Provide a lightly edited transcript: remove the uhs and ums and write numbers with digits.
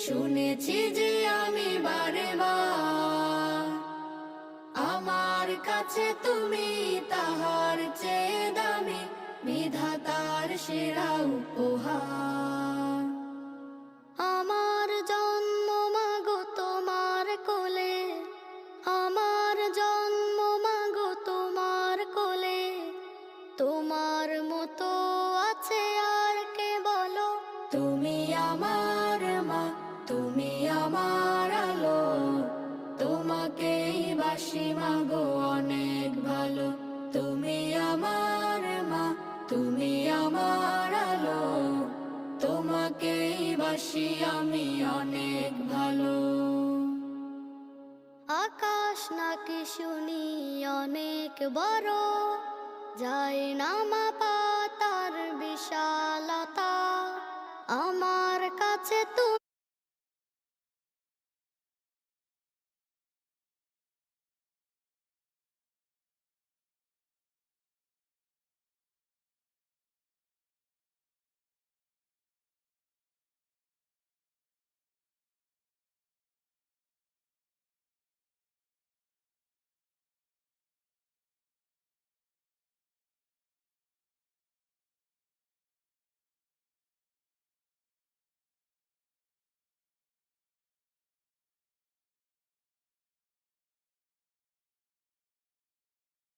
শুনেছি যে আমি বারে বার, আমার কাছে তুমি তাহার চেয়ে দামি, বিধাতার সেরা উপহার। আমার জন্ম মাগো তোমার কোলে, আমার জন্ম মাগো তোমার কোলে, তোমার মতো আছে আর কে বলো? তুমি আমার মা, তুমি আমার আলো, তোমাকেই বাসি মাগো অনেক ভালো। তুমি আমার মা, তুমি আমার আলো, তোমাকেই বাসি আমি অনেক ভালো। আকাশ নাকি শুনি অনেক বড়, যায় না মাপা তার বিশালতা, আমার কাছে তুমি